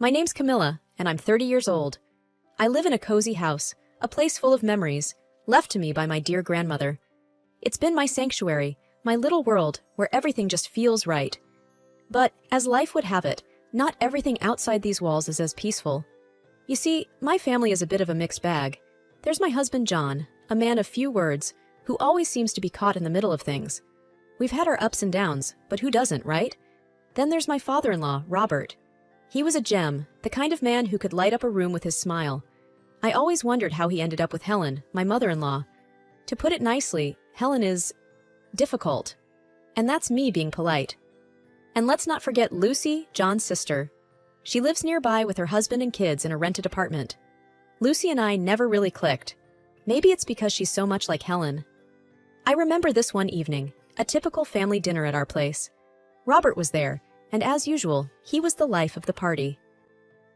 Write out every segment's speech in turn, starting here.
My name's Camilla, and I'm 30 years old. I live in a cozy house, a place full of memories, left to me by my dear grandmother. It's been my sanctuary, my little world, where everything just feels right. But, as life would have it, not everything outside these walls is as peaceful. You see, my family is a bit of a mixed bag. There's my husband John, a man of few words, who always seems to be caught in the middle of things. We've had our ups and downs, but who doesn't, right? Then there's my father-in-law, Robert. He was a gem, the kind of man who could light up a room with his smile. I always wondered how he ended up with Helen, my mother-in-law. To put it nicely, Helen is difficult. And that's me being polite. And let's not forget Lucy, John's sister. She lives nearby with her husband and kids in a rented apartment. Lucy and I never really clicked. Maybe it's because she's so much like Helen. I remember this one evening, a typical family dinner at our place. Robert was there, and as usual, he was the life of the party.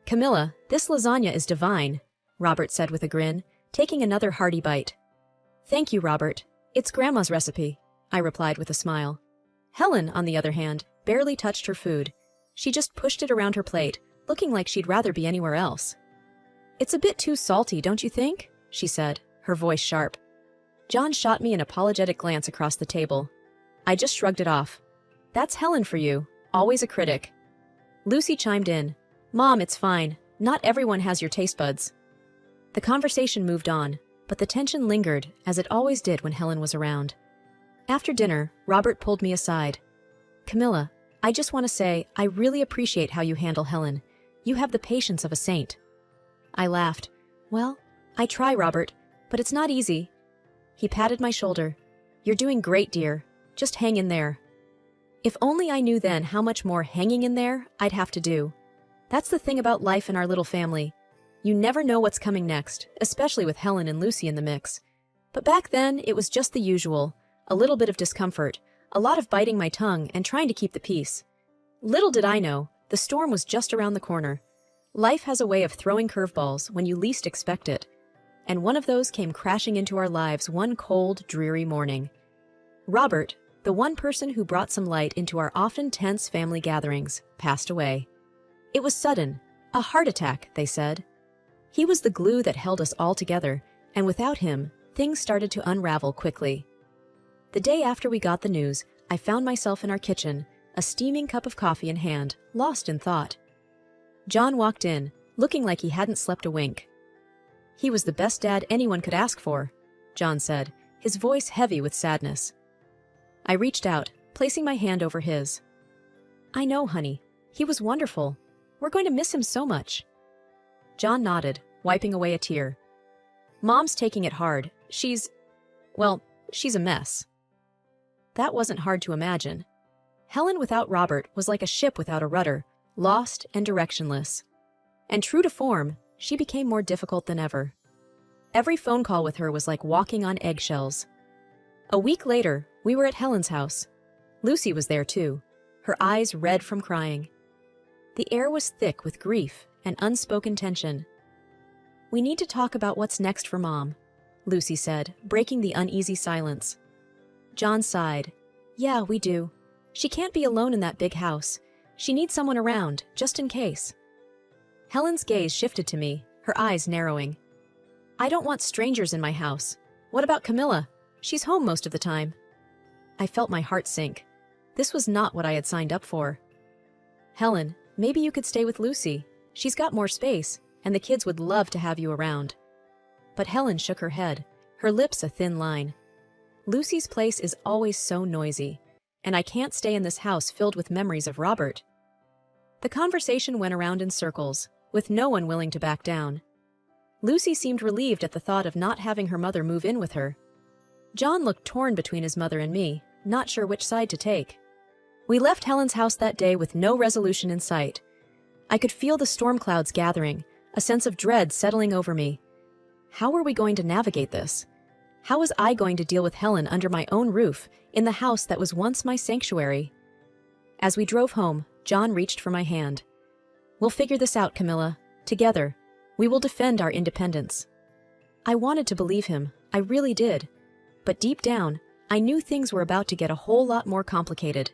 "Camilla, this lasagna is divine," Robert said with a grin, taking another hearty bite. "Thank you, Robert. It's Grandma's recipe," I replied with a smile. Helen, on the other hand, barely touched her food. She just pushed it around her plate, looking like she'd rather be anywhere else. "It's a bit too salty, don't you think?" she said, her voice sharp. John shot me an apologetic glance across the table. I just shrugged it off. "That's Helen for you, always a critic." Lucy chimed in. "Mom, it's fine. Not everyone has your taste buds." The conversation moved on, but the tension lingered, as it always did when Helen was around. After dinner, Robert pulled me aside. "Camilla, I just want to say I really appreciate how you handle Helen. You have the patience of a saint." I laughed. "Well, I try, Robert, but it's not easy." He patted my shoulder. "You're doing great, dear. Just hang in there." If only I knew then how much more hanging in there I'd have to do. That's the thing about life in our little family. You never know what's coming next, especially with Helen and Lucy in the mix. But back then, it was just the usual. A little bit of discomfort, a lot of biting my tongue and trying to keep the peace. Little did I know, the storm was just around the corner. Life has a way of throwing curveballs when you least expect it. And one of those came crashing into our lives one cold, dreary morning. Robert, the one person who brought some light into our often tense family gatherings, passed away. It was sudden, a heart attack, they said. He was the glue that held us all together, and without him, things started to unravel quickly. The day after we got the news, I found myself in our kitchen, a steaming cup of coffee in hand, lost in thought. John walked in, looking like he hadn't slept a wink. "He was the best dad anyone could ask for," John said, his voice heavy with sadness. I reached out, placing my hand over his. "I know, honey. He was wonderful. We're going to miss him so much." John nodded, wiping away a tear. "Mom's taking it hard. She's a mess." That wasn't hard to imagine. Helen without Robert was like a ship without a rudder, lost and directionless. And true to form, she became more difficult than ever. Every phone call with her was like walking on eggshells. A week later, we were at Helen's house. Lucy was there too, her eyes red from crying. The air was thick with grief and unspoken tension. "We need to talk about what's next for Mom," Lucy said, breaking the uneasy silence. John sighed. "Yeah, we do. She can't be alone in that big house. She needs someone around, just in case." Helen's gaze shifted to me, her eyes narrowing. "I don't want strangers in my house. What about Camilla? She's home most of the time." I felt my heart sink. This was not what I had signed up for. "Helen, maybe you could stay with Lucy. She's got more space, and the kids would love to have you around." But Helen shook her head, her lips a thin line. "Lucy's place is always so noisy, and I can't stay in this house filled with memories of Robert." The conversation went around in circles, with no one willing to back down. Lucy seemed relieved at the thought of not having her mother move in with her. John looked torn between his mother and me, not sure which side to take. We left Helen's house that day with no resolution in sight. I could feel the storm clouds gathering, a sense of dread settling over me. How were we going to navigate this? How was I going to deal with Helen under my own roof, in the house that was once my sanctuary? As we drove home, John reached for my hand. "We'll figure this out, Camilla. Together. We will defend our independence." I wanted to believe him. I really did. But deep down, I knew things were about to get a whole lot more complicated.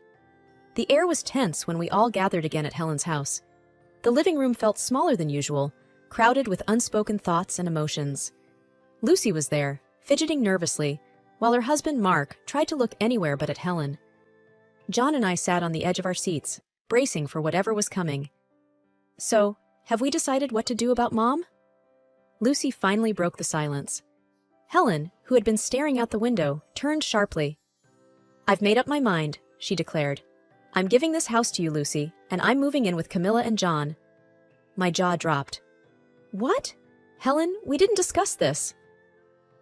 The air was tense when we all gathered again at Helen's house. The living room felt smaller than usual, crowded with unspoken thoughts and emotions. Lucy was there, fidgeting nervously, while her husband Mark tried to look anywhere but at Helen. John and I sat on the edge of our seats, bracing for whatever was coming. "So, have we decided what to do about Mom?" Lucy finally broke the silence. Helen, who had been staring out the window, turned sharply. "I've made up my mind," she declared. "I'm giving this house to you, Lucy, and I'm moving in with Camilla and John." My jaw dropped. "What? Helen, we didn't discuss this."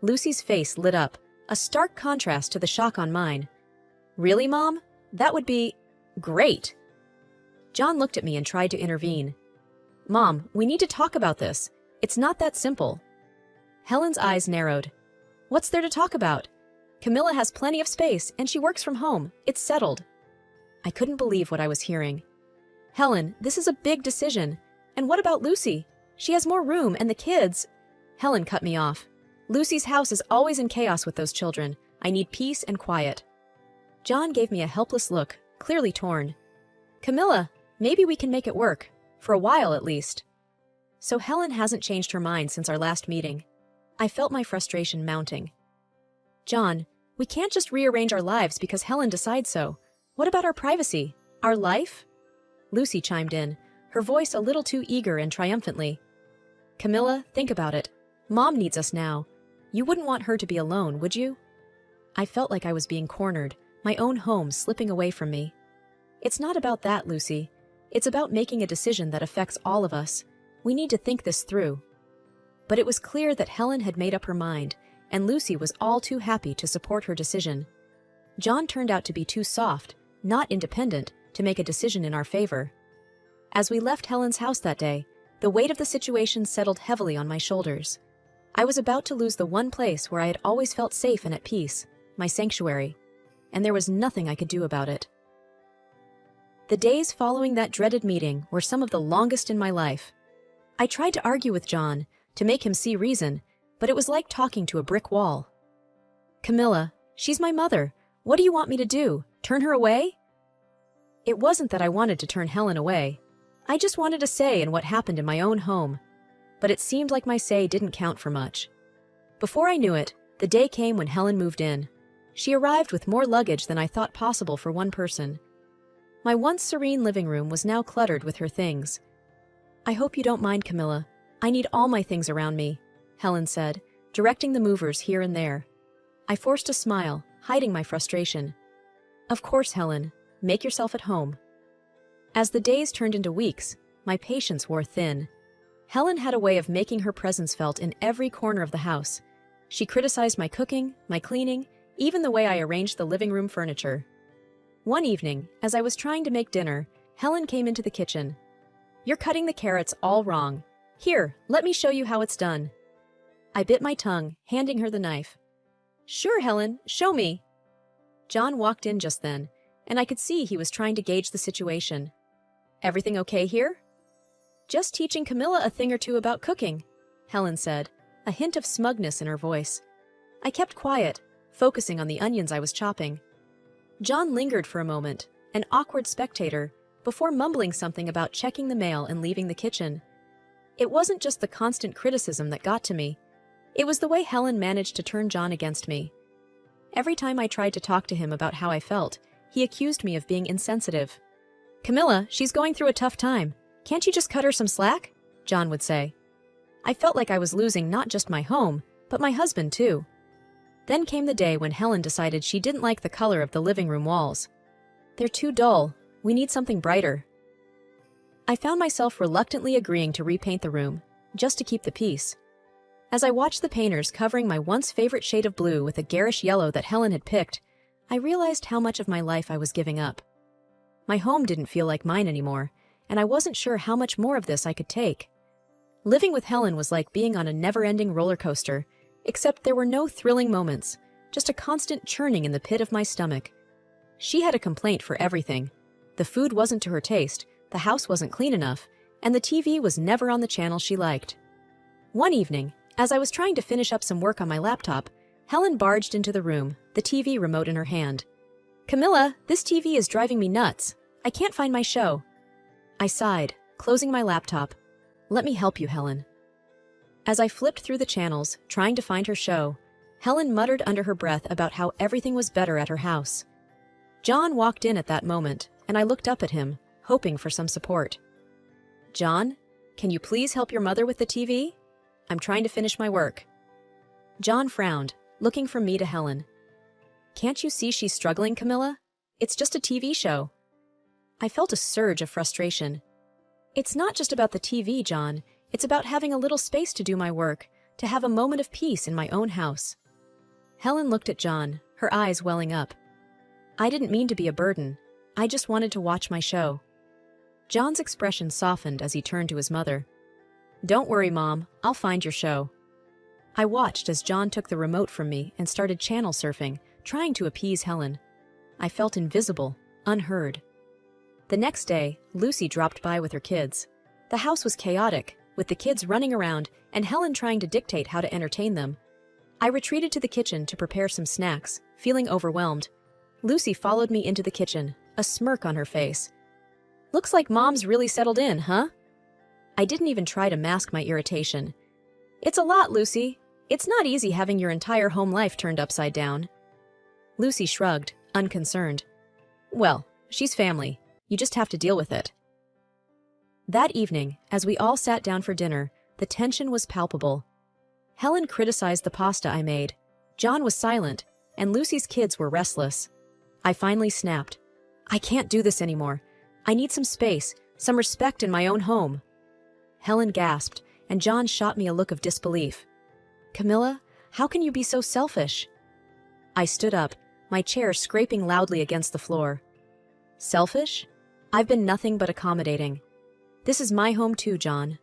Lucy's face lit up, a stark contrast to the shock on mine. "Really, Mom? That would be great." John looked at me and tried to intervene. "Mom, we need to talk about this. It's not that simple." Helen's eyes narrowed. "What's there to talk about? Camilla has plenty of space, and she works from home. It's settled." I couldn't believe what I was hearing. "Helen, this is a big decision. And what about Lucy? She has more room, and the kids—" Helen cut me off. "Lucy's house is always in chaos with those children. I need peace and quiet." John gave me a helpless look, clearly torn. "Camilla, maybe we can make it work. For a while, at least." So Helen hasn't changed her mind since our last meeting. I felt my frustration mounting. "John, we can't just rearrange our lives because Helen decides so. What about our privacy? Our life?" Lucy chimed in, her voice a little too eager and triumphantly. "Camilla, think about it. Mom needs us now. You wouldn't want her to be alone, would you?" I felt like I was being cornered, my own home slipping away from me. "It's not about that, Lucy. It's about making a decision that affects all of us. We need to think this through." But it was clear that Helen had made up her mind, and Lucy was all too happy to support her decision. John turned out to be too soft, not independent, to make a decision in our favor. As we left Helen's house that day, the weight of the situation settled heavily on my shoulders. I was about to lose the one place where I had always felt safe and at peace, my sanctuary, and there was nothing I could do about it. The days following that dreaded meeting were some of the longest in my life. I tried to argue with John, to make him see reason, but it was like talking to a brick wall. "Camilla, she's my mother. What do you want me to do? Turn her away?" It wasn't that I wanted to turn Helen away. I just wanted a say in what happened in my own home. But it seemed like my say didn't count for much. Before I knew it, the day came when Helen moved in. She arrived with more luggage than I thought possible for one person. My once serene living room was now cluttered with her things. "I hope you don't mind, Camilla. I need all my things around me," Helen said, directing the movers here and there. I forced a smile, hiding my frustration. "Of course, Helen. Make yourself at home." As the days turned into weeks, my patience wore thin. Helen had a way of making her presence felt in every corner of the house. She criticized my cooking, my cleaning, even the way I arranged the living room furniture. One evening, as I was trying to make dinner, Helen came into the kitchen. "You're cutting the carrots all wrong. Here, let me show you how it's done." I bit my tongue, handing her the knife. "Sure, Helen, show me." John walked in just then, and I could see he was trying to gauge the situation. "Everything okay here?" "Just teaching Camilla a thing or two about cooking," Helen said, a hint of smugness in her voice. I kept quiet, focusing on the onions I was chopping. John lingered for a moment, an awkward spectator, before mumbling something about checking the mail and leaving the kitchen. It wasn't just the constant criticism that got to me. It was the way Helen managed to turn John against me. Every time I tried to talk to him about how I felt, he accused me of being insensitive. "Camilla, she's going through a tough time. Can't you just cut her some slack?" John would say. I felt like I was losing not just my home, but my husband too. Then came the day when Helen decided she didn't like the color of the living room walls. "They're too dull. We need something brighter." I found myself reluctantly agreeing to repaint the room, just to keep the peace. As I watched the painters covering my once favorite shade of blue with a garish yellow that Helen had picked, I realized how much of my life I was giving up. My home didn't feel like mine anymore, and I wasn't sure how much more of this I could take. Living with Helen was like being on a never-ending roller coaster, except there were no thrilling moments, just a constant churning in the pit of my stomach. She had a complaint for everything. The food wasn't to her taste, the house wasn't clean enough, and the TV was never on the channel she liked. One evening, as I was trying to finish up some work on my laptop, Helen barged into the room, the TV remote in her hand. "Camilla, this TV is driving me nuts. I can't find my show." I sighed, closing my laptop. Let me help you, Helen. As I flipped through the channels, trying to find her show, Helen muttered under her breath about how everything was better at her house. John walked in at that moment, and I looked up at him, hoping for some support. John, can you please help your mother with the TV? I'm trying to finish my work. John frowned, looking from me to Helen. Can't you see she's struggling, Camilla? It's just a TV show. I felt a surge of frustration. It's not just about the TV, John. It's about having a little space to do my work, to have a moment of peace in my own house. Helen looked at John, her eyes welling up. I didn't mean to be a burden. I just wanted to watch my show. John's expression softened as he turned to his mother. Don't worry, Mom. I'll find your show. I watched as John took the remote from me and started channel surfing, trying to appease Helen. I felt invisible, unheard. The next day, Lucy dropped by with her kids. The house was chaotic, with the kids running around and Helen trying to dictate how to entertain them. I retreated to the kitchen to prepare some snacks, feeling overwhelmed. Lucy followed me into the kitchen, a smirk on her face. Looks like Mom's really settled in, huh? I didn't even try to mask my irritation. It's a lot, Lucy. It's not easy having your entire home life turned upside down. Lucy shrugged, unconcerned. Well, she's family. You just have to deal with it. That evening, as we all sat down for dinner, the tension was palpable. Helen criticized the pasta I made. John was silent, and Lucy's kids were restless. I finally snapped. I can't do this anymore. I need some space, some respect in my own home. Helen gasped, and John shot me a look of disbelief. Camilla, how can you be so selfish? I stood up, my chair scraping loudly against the floor. Selfish? I've been nothing but accommodating. This is my home too, John.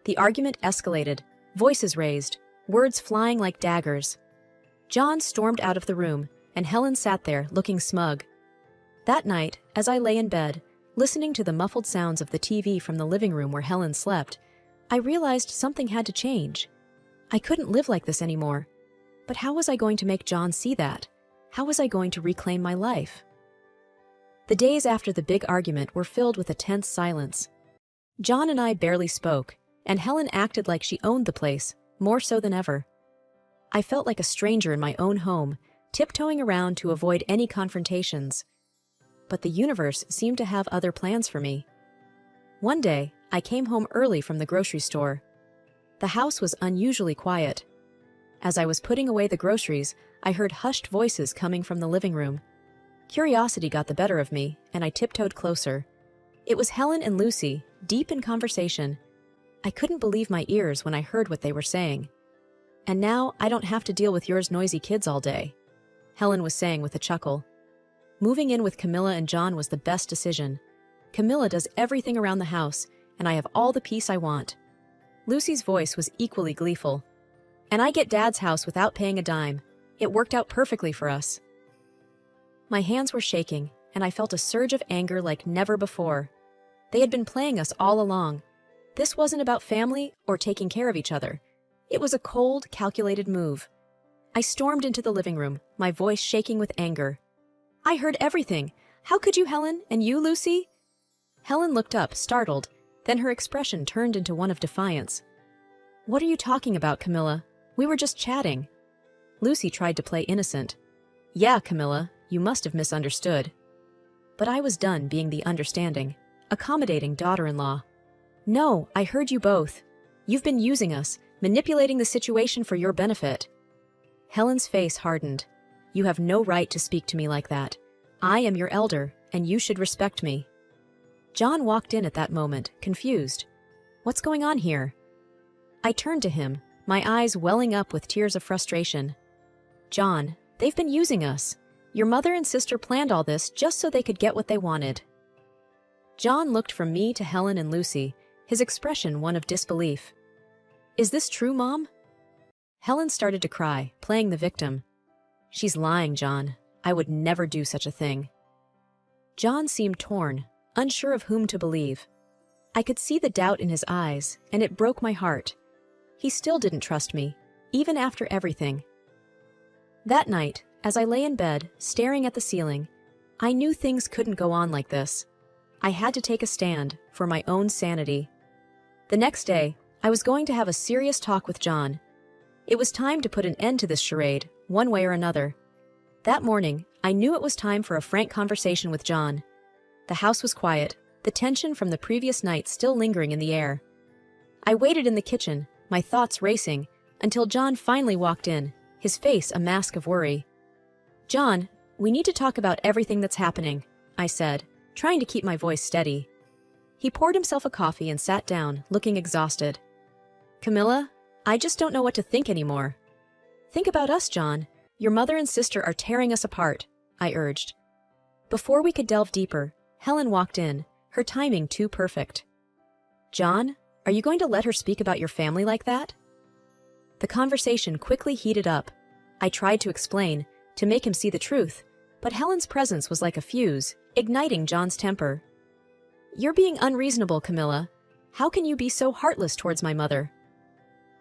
The argument escalated, voices raised, words flying like daggers. John stormed out of the room, and Helen sat there, looking smug. That night, as I lay in bed, listening to the muffled sounds of the TV from the living room where Helen slept, I realized something had to change. I couldn't live like this anymore. But how was I going to make John see that? How was I going to reclaim my life? The days after the big argument were filled with a tense silence. John and I barely spoke, and Helen acted like she owned the place, more so than ever. I felt like a stranger in my own home, tiptoeing around to avoid any confrontations. But the universe seemed to have other plans for me. One day, I came home early from the grocery store. The house was unusually quiet. As I was putting away the groceries, I heard hushed voices coming from the living room. Curiosity got the better of me, and I tiptoed closer. It was Helen and Lucy, deep in conversation. I couldn't believe my ears when I heard what they were saying. And now I don't have to deal with yours noisy kids all day, Helen was saying with a chuckle. Moving in with Camilla and John was the best decision. Camilla does everything around the house, and I have all the peace I want. Lucy's voice was equally gleeful. And I get Dad's house without paying a dime. It worked out perfectly for us. My hands were shaking, and I felt a surge of anger like never before. They had been playing us all along. This wasn't about family or taking care of each other. It was a cold, calculated move. I stormed into the living room, my voice shaking with anger. I heard everything. How could you, Helen? And you, Lucy? Helen looked up, startled. Then her expression turned into one of defiance. What are you talking about, Camilla? We were just chatting. Lucy tried to play innocent. Yeah, Camilla, you must have misunderstood. But I was done being the understanding, accommodating daughter-in-law. No, I heard you both. You've been using us, manipulating the situation for your benefit. Helen's face hardened. You have no right to speak to me like that. I am your elder, and you should respect me. John walked in at that moment, confused. What's going on here? I turned to him, my eyes welling up with tears of frustration. John, they've been using us. Your mother and sister planned all this just so they could get what they wanted. John looked from me to Helen and Lucy, his expression one of disbelief. Is this true, Mom? Helen started to cry, playing the victim. She's lying, John. I would never do such a thing. John seemed torn, unsure of whom to believe. I could see the doubt in his eyes, and it broke my heart. He still didn't trust me, even after everything. That night, as I lay in bed, staring at the ceiling, I knew things couldn't go on like this. I had to take a stand for my own sanity. The next day, I was going to have a serious talk with John. It was time to put an end to this charade, one way or another. That morning, I knew it was time for a frank conversation with John. The house was quiet, the tension from the previous night still lingering in the air. I waited in the kitchen, my thoughts racing, until John finally walked in, his face a mask of worry. "John, we need to talk about everything that's happening," I said, trying to keep my voice steady. He poured himself a coffee and sat down, looking exhausted. "Camilla, I just don't know what to think anymore." "Think about us, John. Your mother and sister are tearing us apart," I urged. Before we could delve deeper, Helen walked in, her timing too perfect. "John, are you going to let her speak about your family like that?" The conversation quickly heated up. I tried to explain, to make him see the truth, but Helen's presence was like a fuse, igniting John's temper. "You're being unreasonable, Camilla. How can you be so heartless towards my mother?"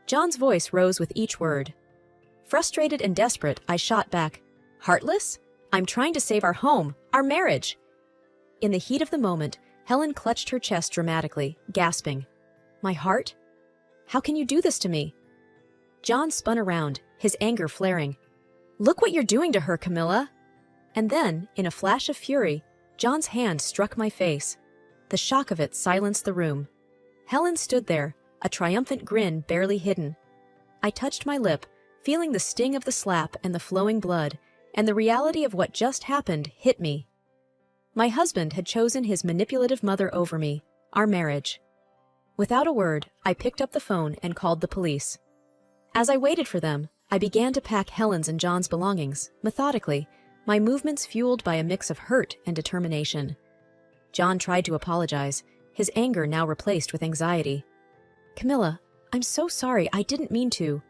John's voice rose with each word. Frustrated and desperate, I shot back, "Heartless? I'm trying to save our home, our marriage." In the heat of the moment, Helen clutched her chest dramatically, gasping, "My heart? How can you do this to me?" John spun around, his anger flaring. "Look what you're doing to her, Camilla!" And then, in a flash of fury, John's hand struck my face. The shock of it silenced the room. Helen stood there, a triumphant grin barely hidden. I touched my lip, feeling the sting of the slap and the flowing blood, and the reality of what just happened hit me. My husband had chosen his manipulative mother over me, our marriage. Without a word, I picked up the phone and called the police. As I waited for them, I began to pack Helen's and John's belongings, methodically, my movements fueled by a mix of hurt and determination. John tried to apologize, his anger now replaced with anxiety. "Camilla, I'm so sorry, I didn't mean to."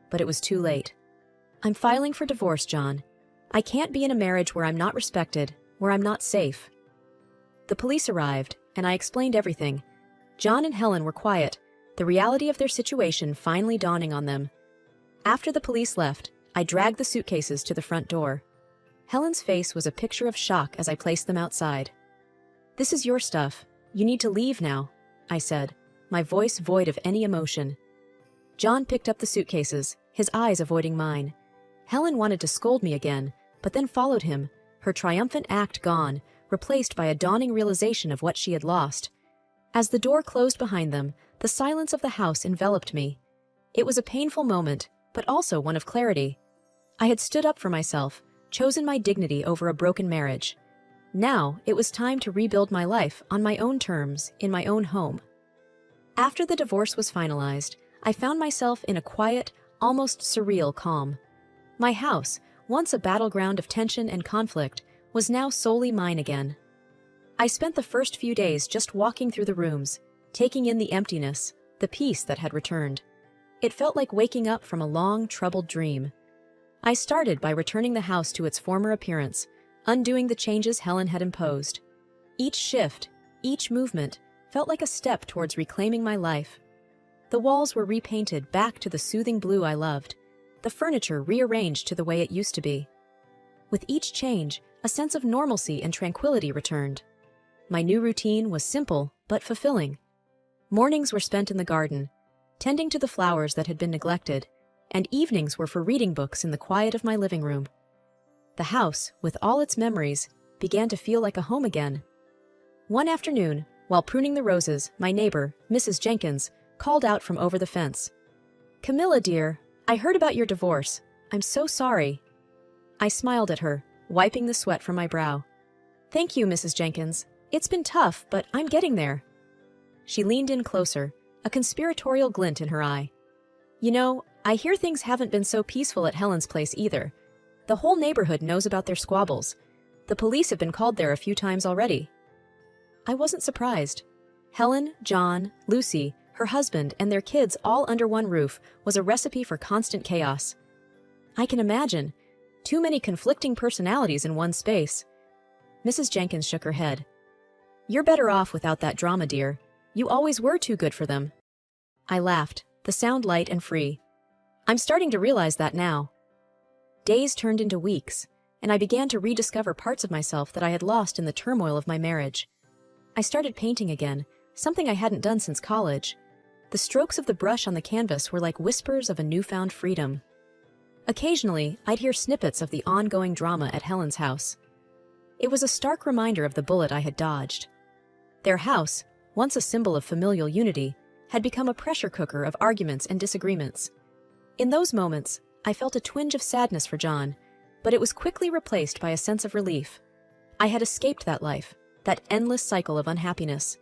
But it was too late. "I'm filing for divorce, John. I can't be in a marriage where I'm not respected, where I'm not safe." The police arrived, and I explained everything. John and Helen were quiet, the reality of their situation finally dawning on them. After the police left, I dragged the suitcases to the front door. Helen's face was a picture of shock as I placed them outside. "This is your stuff. You need to leave now," I said, my voice void of any emotion. John picked up the suitcases, his eyes avoiding mine. Helen wanted to scold me again, but then followed him, her triumphant act gone, replaced by a dawning realization of what she had lost. As the door closed behind them, the silence of the house enveloped me. It was a painful moment, but also one of clarity. I had stood up for myself, chosen my dignity over a broken marriage. Now, it was time to rebuild my life on my own terms, in my own home. After the divorce was finalized, I found myself in a quiet, almost surreal calm. My house, once a battleground of tension and conflict, was now solely mine again. I spent the first few days just walking through the rooms, taking in the emptiness, the peace that had returned. It felt like waking up from a long, troubled dream. I started by returning the house to its former appearance, undoing the changes Helen had imposed. Each shift, each movement, felt like a step towards reclaiming my life. The walls were repainted back to the soothing blue I loved, the furniture rearranged to the way it used to be. With each change, a sense of normalcy and tranquility returned. My new routine was simple but fulfilling. Mornings were spent in the garden, tending to the flowers that had been neglected, and evenings were for reading books in the quiet of my living room. The house, with all its memories, began to feel like a home again. One afternoon, while pruning the roses, my neighbor, Mrs. Jenkins, called out from over the fence. "Camilla, dear, I heard about your divorce. I'm so sorry." I smiled at her, wiping the sweat from my brow. "Thank you, Mrs. Jenkins. It's been tough, but I'm getting there." She leaned in closer, a conspiratorial glint in her eye. "You know, I hear things haven't been so peaceful at Helen's place either. The whole neighborhood knows about their squabbles. The police have been called there a few times already." I wasn't surprised. Helen, John, Lucy, her husband, and their kids all under one roof was a recipe for constant chaos. I can imagine. Too many conflicting personalities in one space. Mrs. Jenkins shook her head. "You're better off without that drama, dear. You always were too good for them." I laughed, the sound light and free. "I'm starting to realize that now." Days turned into weeks, and I began to rediscover parts of myself that I had lost in the turmoil of my marriage. I started painting again, something I hadn't done since college. The strokes of the brush on the canvas were like whispers of a newfound freedom. Occasionally, I'd hear snippets of the ongoing drama at Helen's house. It was a stark reminder of the bullet I had dodged. Their house, once a symbol of familial unity, had become a pressure cooker of arguments and disagreements. In those moments, I felt a twinge of sadness for John, but it was quickly replaced by a sense of relief. I had escaped that life, that endless cycle of unhappiness.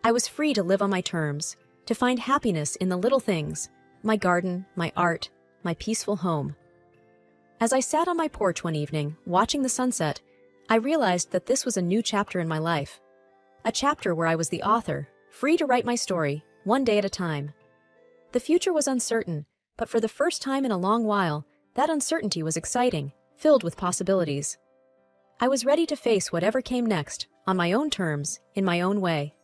I was free to live on my terms, to find happiness in the little things, my garden, my art, my peaceful home. As I sat on my porch one evening, watching the sunset, I realized that this was a new chapter in my life. A chapter where I was the author, free to write my story, one day at a time. The future was uncertain, but for the first time in a long while, that uncertainty was exciting, filled with possibilities. I was ready to face whatever came next, on my own terms, in my own way.